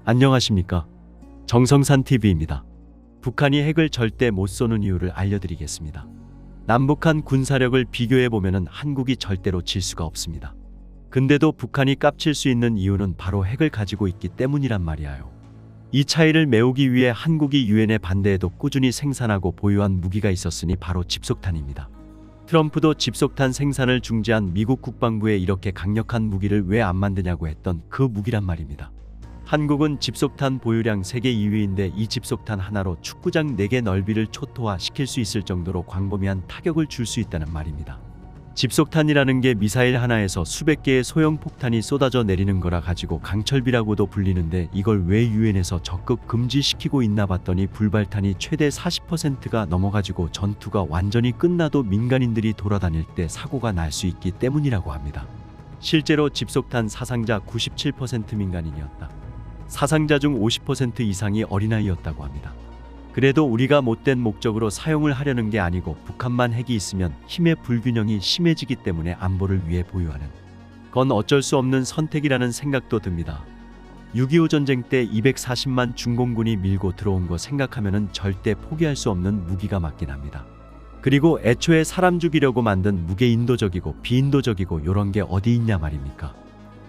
안녕하십니까? 정성산TV입니다. 북한이 핵을 절대 못 쏘는 이유를 알려드리겠습니다. 남북한 군사력을 비교해보면 한국이 절대로 질 수가 없습니다. 근데도 북한이 깝칠 수 있는 이유는 바로 핵을 가지고 있기 때문이란 말이에요. 이 차이를 메우기 위해 한국이 유엔의 반대에도 꾸준히 생산하고 보유한 무기가 있었으니 바로 집속탄입니다. 트럼프도 집속탄 생산을 중지한 미국 국방부에 이렇게 강력한 무기를 왜 안 만드냐고 했던 그 무기란 말입니다. 한국은 집속탄 보유량 세계 2위인데 이 집속탄 하나로 축구장 4개 넓이를 초토화시킬 수 있을 정도로 광범위한 타격을 줄 수 있다는 말입니다. 집속탄이라는 게 미사일 하나에서 수백 개의 소형 폭탄이 쏟아져 내리는 거라 가지고 강철비라고도 불리는데 이걸 왜 유엔에서 적극 금지시키고 있나 봤더니 불발탄이 최대 40%가 넘어가지고 전투가 완전히 끝나도 민간인들이 돌아다닐 때 사고가 날 수 있기 때문이라고 합니다. 실제로 집속탄 사상자 97% 민간인이었다. 사상자 중 50% 이상이 어린아이였다고 합니다. 그래도 우리가 못된 목적으로 사용을 하려는 게 아니고 북한만 핵이 있으면 힘의 불균형이 심해지기 때문에 안보를 위해 보유하는 건 어쩔 수 없는 선택이라는 생각도 듭니다. 6.25 전쟁 때 240만 중공군이 밀고 들어온 거 생각하면은 절대 포기할 수 없는 무기가 맞긴 합니다. 그리고 애초에 사람 죽이려고 만든 무게 인도적이고 비인도적이고 요런 게 어디 있냐 말입니까?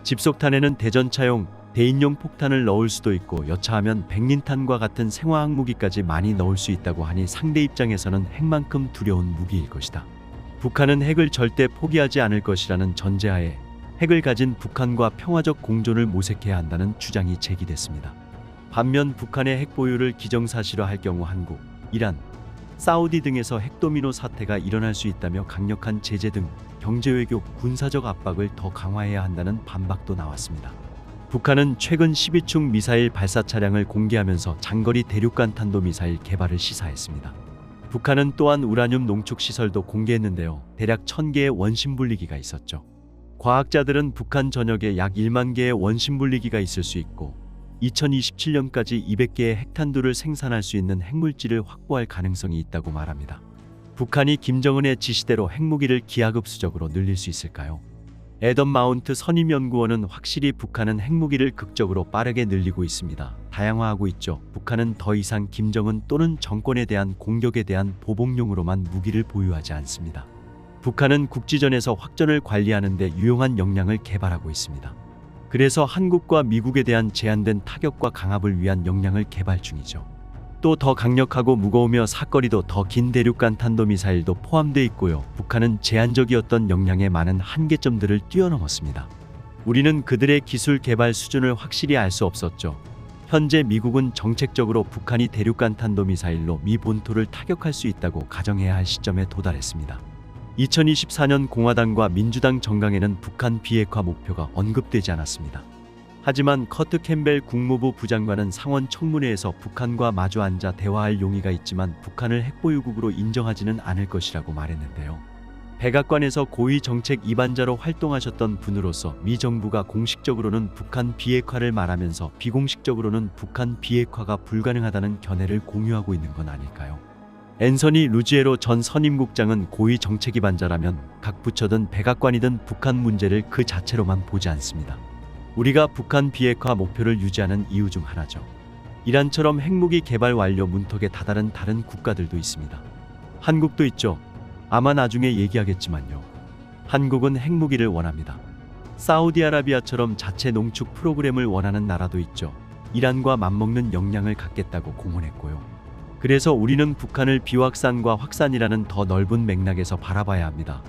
집속탄에는 대전차용 대인용 폭탄을 넣을 수도 있고 여차하면 백린탄과 같은 생화학무기까지 많이 넣을 수 있다고 하니 상대 입장에서는 핵만큼 두려운 무기일 것이다. 북한은 핵을 절대 포기하지 않을 것이라는 전제하에 핵을 가진 북한과 평화적 공존을 모색해야 한다는 주장이 제기됐습니다. 반면 북한의 핵 보유를 기정사실화할 경우 한국, 이란, 사우디 등에서 핵도미노 사태가 일어날 수 있다며 강력한 제재 등 경제외교, 군사적 압박을 더 강화해야 한다는 반박도 나왔습니다. 북한은 최근 12축 미사일 발사 차량을 공개하면서 장거리 대륙간 탄도미사일 개발을 시사했습니다. 북한은 또한 우라늄 농축 시설도 공개했는데요. 대략 1000개의 원심분리기가 있었죠. 과학자들은 북한 전역에 약 1만 개의 원심분리기가 있을 수 있고 2027년까지 200개의 핵탄두를 생산할 수 있는 핵물질을 확보할 가능성이 있다고 말합니다. 북한이 김정은의 지시대로 핵무기를 기하급수적으로 늘릴 수 있을까요? 애덤 마운트 선임연구원은 확실히 북한은 핵무기를 극적으로 빠르게 늘리고 있습니다. 다양화하고 있죠. 북한은 더 이상 김정은 또는 정권에 대한 공격에 대한 보복용으로만 무기를 보유하지 않습니다. 북한은 국지전에서 확전을 관리하는 데 유용한 역량을 개발하고 있습니다. 그래서 한국과 미국에 대한 제한된 타격과 강압을 위한 역량을 개발 중이죠. 또 더 강력하고 무거우며 사거리도 더 긴 대륙간 탄도미사일도 포함되어 있고요. 북한은 제한적이었던 역량의 많은 한계점들을 뛰어넘었습니다. 우리는 그들의 기술 개발 수준을 확실히 알 수 없었죠. 현재 미국은 정책적으로 북한이 대륙간 탄도미사일로 미 본토를 타격할 수 있다고 가정해야 할 시점에 도달했습니다. 2024년 공화당과 민주당 정강에는 북한 비핵화 목표가 언급되지 않았습니다. 하지만 커트 캠벨 국무부 부장관은 상원 청문회에서 북한과 마주 앉아 대화할 용의가 있지만 북한을 핵보유국으로 인정하지는 않을 것이라고 말했는데요. 백악관에서 고위 정책 이반자로 활동하셨던 분으로서 미 정부가 공식적으로는 북한 비핵화를 말하면서 비공식적으로는 북한 비핵화가 불가능하다는 견해를 공유하고 있는 건 아닐까요? 앤서니 루지에로 전 선임국장은 고위 정책 이반자라면 각 부처든 백악관이든 북한 문제를 그 자체로만 보지 않습니다. 우리가 북한 비핵화 목표를 유지하는 이유 중 하나죠. 이란처럼 핵무기 개발 완료 문턱에 다다른 다른 국가들도 있습니다. 한국도 있죠. 아마 나중에 얘기하겠지만요. 한국은 핵무기를 원합니다. 사우디아라비아처럼 자체 농축 프로그램을 원하는 나라도 있죠. 이란과 맞먹는 역량을 갖겠다고 공언했고요. 그래서 우리는 북한을 비확산과 확산이라는 더 넓은 맥락에서 바라봐야 합니다.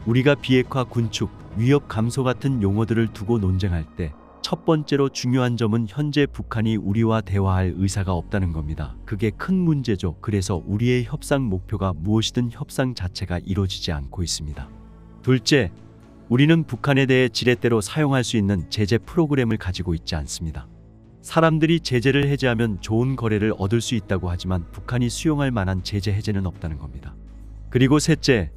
우리가 비핵화, 군축, 위협 감소 같은 용어들을 두고 논쟁할 때 첫 번째로 중요한 점은 현재 북한이 우리와 대화할 의사가 없다는 겁니다. 그게 큰 문제죠. 그래서 우리의 협상 목표가 무엇이든 협상 자체가 이루어지지 않고 있습니다. 둘째, 우리는 북한에 대해 지렛대로 사용할 수 있는 제재 프로그램을 가지고 있지 않습니다. 사람들이 제재를 해제하면 좋은 거래를 얻을 수 있다고 하지만 북한이 수용할 만한 제재 해제는 없다는 겁니다. 그리고 셋째,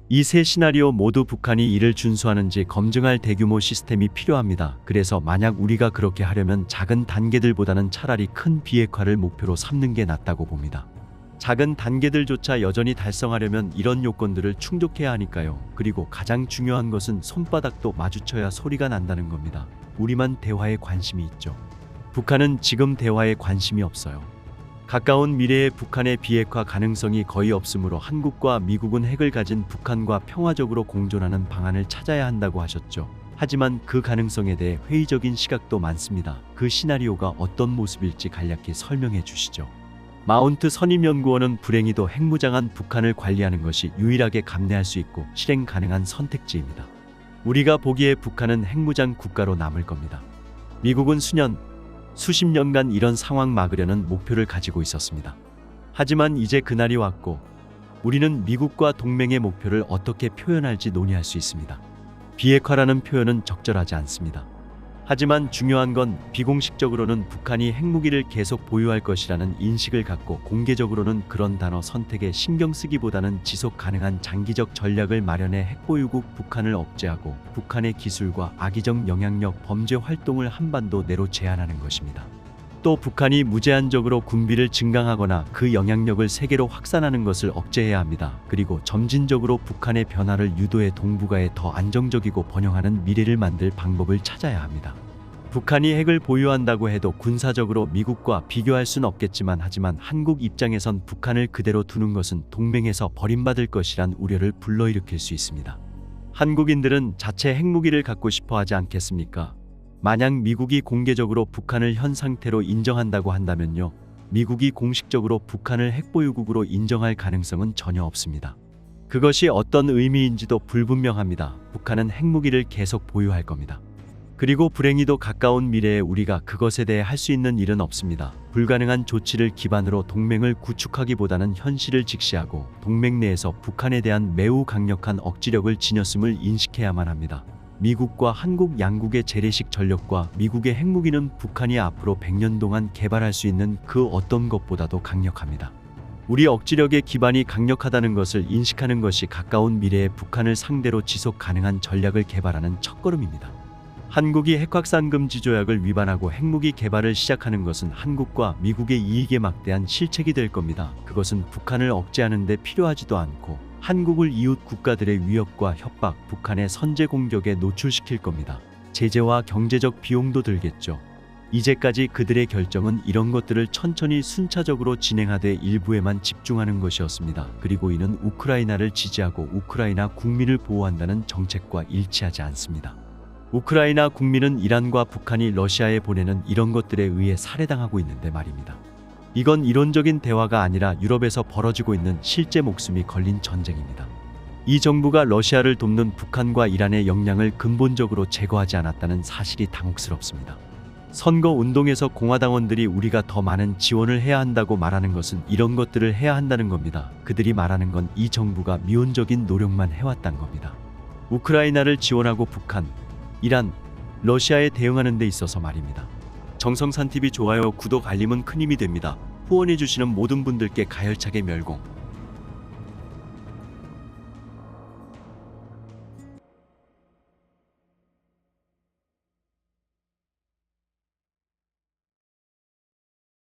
이 세 시나리오 모두 북한이 이를 준수하는지 검증할 대규모 시스템이 필요합니다. 그래서 만약 우리가 그렇게 하려면 작은 단계들보다는 차라리 큰 비핵화를 목표로 삼는 게 낫다고 봅니다. 작은 단계들조차 여전히 달성하려면 이런 요건들을 충족해야 하니까요. 그리고 가장 중요한 것은 손바닥도 마주쳐야 소리가 난다는 겁니다. 우리만 대화에 관심이 있죠. 북한은 지금 대화에 관심이 없어요. 가까운 미래의 북한의 비핵화 가능성이 거의 없으므로 한국과 미국은 핵을 가진 북한과 평화적으로 공존하는 방안을 찾아야 한다고 하셨죠. 하지만 그 가능성에 대해 회의적인 시각도 많습니다. 그 시나리오가 어떤 모습일지 간략히 설명해 주시죠. 마운트 선임연구원은 불행히도 핵무장한 북한을 관리하는 것이 유일하게 감내할 수 있고 실행 가능한 선택지입니다. 우리가 보기에 북한은 핵무장 국가로 남을 겁니다. 미국은 수십 년간 이런 상황 막으려는 목표를 가지고 있었습니다. 하지만 이제 그날이 왔고 우리는 미국과 동맹의 목표를 어떻게 표현할지 논의할 수 있습니다. 비핵화라는 표현은 적절하지 않습니다. 하지만 중요한 건 비공식적으로는 북한이 핵무기를 계속 보유할 것이라는 인식을 갖고 공개적으로는 그런 단어 선택에 신경 쓰기보다는 지속 가능한 장기적 전략을 마련해 핵보유국 북한을 억제하고 북한의 기술과 악의적 영향력 범죄 활동을 한반도 내로 제한하는 것입니다. 또 북한이 무제한적으로 군비를 증강하거나 그 영향력을 세계로 확산하는 것을 억제해야 합니다. 그리고 점진적으로 북한의 변화를 유도해 동북아에 더 안정적이고 번영하는 미래를 만들 방법을 찾아야 합니다. 북한이 핵을 보유한다고 해도 군사적으로 미국과 비교할 순 없겠지만 하지만 한국 입장에선 북한을 그대로 두는 것은 동맹에서 버림받을 것이란 우려를 불러일으킬 수 있습니다. 한국인들은 자체 핵무기를 갖고 싶어 하지 않겠습니까? 만약 미국이 공개적으로 북한을 현 상태로 인정한다고 한다면요. 미국이 공식적으로 북한을 핵보유국으로 인정할 가능성은 전혀 없습니다. 그것이 어떤 의미인지도 불분명합니다. 북한은 핵무기를 계속 보유할 겁니다. 그리고 불행히도 가까운 미래에 우리가 그것에 대해 할 수 있는 일은 없습니다. 불가능한 조치를 기반으로 동맹을 구축하기보다는 현실을 직시하고 동맹 내에서 북한에 대한 매우 강력한 억지력을 지녔음을 인식해야만 합니다. 미국과 한국 양국의 재래식 전력과 미국의 핵무기는 북한이 앞으로 100년 동안 개발할 수 있는 그 어떤 것보다도 강력합니다. 우리 억지력의 기반이 강력하다는 것을 인식하는 것이 가까운 미래에 북한을 상대로 지속 가능한 전략을 개발하는 첫걸음입니다. 한국이 핵확산 금지 조약을 위반하고 핵무기 개발을 시작하는 것은 한국과 미국의 이익에 막대한 실책이 될 겁니다. 그것은 북한을 억제하는 데 필요하지도 않고 한국을 이웃 국가들의 위협과 협박, 북한의 선제 공격에 노출시킬 겁니다. 제재와 경제적 비용도 들겠죠. 이제까지 그들의 결정은 이런 것들을 천천히 순차적으로 진행하되 일부에만 집중하는 것이었습니다. 그리고 이는 우크라이나를 지지하고 우크라이나 국민을 보호한다는 정책과 일치하지 않습니다. 우크라이나 국민은 이란과 북한이 러시아에 보내는 이런 것들에 의해 살해당하고 있는데 말입니다. 이건 이론적인 대화가 아니라 유럽에서 벌어지고 있는 실제 목숨이 걸린 전쟁입니다. 이 정부가 러시아를 돕는 북한과 이란의 역량을 근본적으로 제거하지 않았다는 사실이 당혹스럽습니다. 선거 운동에서 공화당원들이 우리가 더 많은 지원을 해야 한다고 말하는 것은 이런 것들을 해야 한다는 겁니다. 그들이 말하는 건 이 정부가 미온적인 노력만 해왔다는 겁니다. 우크라이나를 지원하고 북한, 이란, 러시아에 대응하는 데 있어서 말입니다. 정성산TV 좋아요, 구독, 알림은 큰 힘이 됩니다. 후원해주시는 모든 분들께 가열차게 멸공.